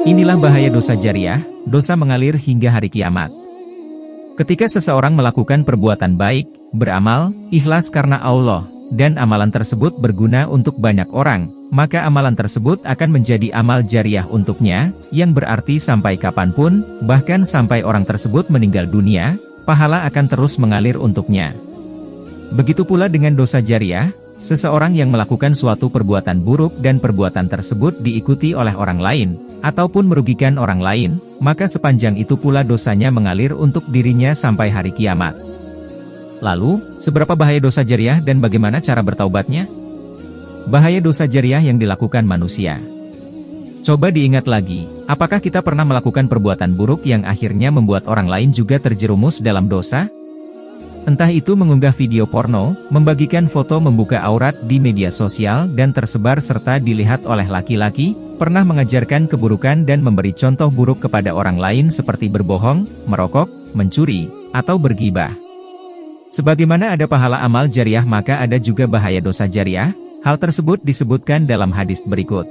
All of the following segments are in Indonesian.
Inilah bahaya dosa jariah, dosa mengalir hingga hari kiamat. Ketika seseorang melakukan perbuatan baik, beramal, ikhlas karena Allah, dan amalan tersebut berguna untuk banyak orang, maka amalan tersebut akan menjadi amal jariah untuknya, yang berarti sampai kapanpun, bahkan sampai orang tersebut meninggal dunia, pahala akan terus mengalir untuknya. Begitu pula dengan dosa jariah, seseorang yang melakukan suatu perbuatan buruk dan perbuatan tersebut diikuti oleh orang lain, ataupun merugikan orang lain, maka sepanjang itu pula dosanya mengalir untuk dirinya sampai hari kiamat. Lalu, seberapa bahaya dosa jariah dan bagaimana cara bertaubatnya? Bahaya dosa jariah yang dilakukan manusia. Coba diingat lagi, apakah kita pernah melakukan perbuatan buruk yang akhirnya membuat orang lain juga terjerumus dalam dosa? Entah itu mengunggah video porno, membagikan foto membuka aurat di media sosial dan tersebar serta dilihat oleh laki-laki, pernah mengajarkan keburukan dan memberi contoh buruk kepada orang lain seperti berbohong, merokok, mencuri, atau bergibah. Sebagaimana ada pahala amal jariah maka ada juga bahaya dosa jariah, hal tersebut disebutkan dalam hadis berikut.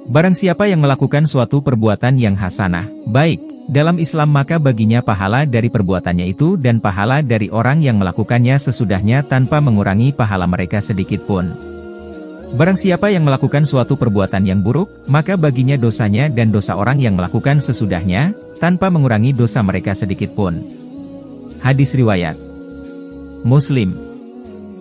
Barang siapa yang melakukan suatu perbuatan yang hasanah, baik, dalam Islam maka baginya pahala dari perbuatannya itu dan pahala dari orang yang melakukannya sesudahnya tanpa mengurangi pahala mereka sedikit pun. Barang siapa yang melakukan suatu perbuatan yang buruk, maka baginya dosanya dan dosa orang yang melakukan sesudahnya, tanpa mengurangi dosa mereka sedikit pun. Hadis riwayat Muslim.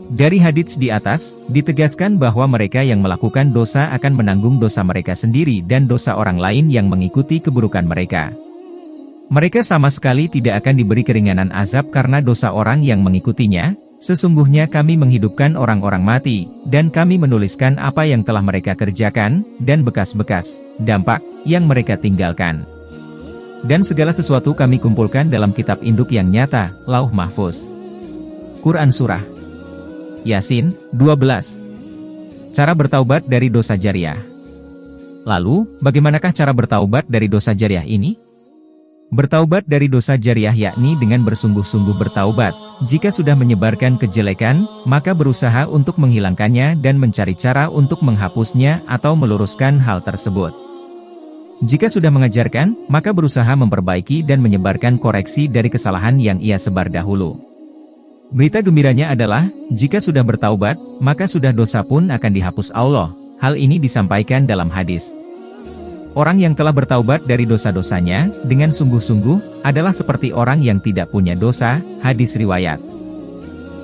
Dari hadits di atas, ditegaskan bahwa mereka yang melakukan dosa akan menanggung dosa mereka sendiri dan dosa orang lain yang mengikuti keburukan mereka. Mereka sama sekali tidak akan diberi keringanan azab karena dosa orang yang mengikutinya. Sesungguhnya kami menghidupkan orang-orang mati, dan kami menuliskan apa yang telah mereka kerjakan, dan bekas-bekas, dampak, yang mereka tinggalkan. Dan segala sesuatu kami kumpulkan dalam kitab induk yang nyata, Lauh Mahfuz. Quran Surah Yasin, 12. Cara bertaubat dari dosa jariah. Lalu, bagaimanakah cara bertaubat dari dosa jariah ini? Bertaubat dari dosa jariah yakni dengan bersungguh-sungguh bertaubat. Jika sudah menyebarkan kejelekan, maka berusaha untuk menghilangkannya dan mencari cara untuk menghapusnya atau meluruskan hal tersebut. Jika sudah mengajarkan, maka berusaha memperbaiki dan menyebarkan koreksi dari kesalahan yang ia sebar dahulu. Berita gembiranya adalah, jika sudah bertaubat, maka sudah dosa pun akan dihapus Allah. Hal ini disampaikan dalam hadis. Orang yang telah bertaubat dari dosa-dosanya, dengan sungguh-sungguh, adalah seperti orang yang tidak punya dosa, hadis riwayat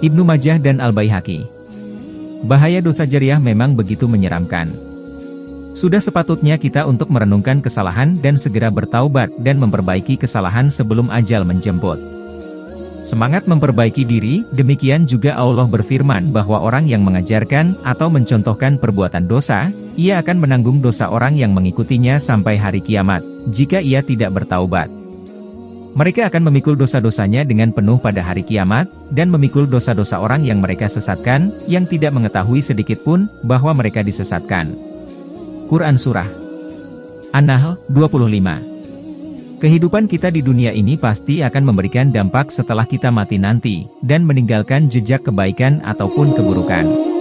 Ibnu Majah dan Al-Baihaqi. Bahaya dosa jariah memang begitu menyeramkan. Sudah sepatutnya kita untuk merenungkan kesalahan dan segera bertaubat dan memperbaiki kesalahan sebelum ajal menjemput. Semangat memperbaiki diri, demikian juga Allah berfirman bahwa orang yang mengajarkan atau mencontohkan perbuatan dosa, ia akan menanggung dosa orang yang mengikutinya sampai hari kiamat, jika ia tidak bertaubat. Mereka akan memikul dosa-dosanya dengan penuh pada hari kiamat, dan memikul dosa-dosa orang yang mereka sesatkan, yang tidak mengetahui sedikit pun bahwa mereka disesatkan. Quran Surah An-Nahl, 25. Kehidupan kita di dunia ini pasti akan memberikan dampak setelah kita mati nanti, dan meninggalkan jejak kebaikan ataupun keburukan.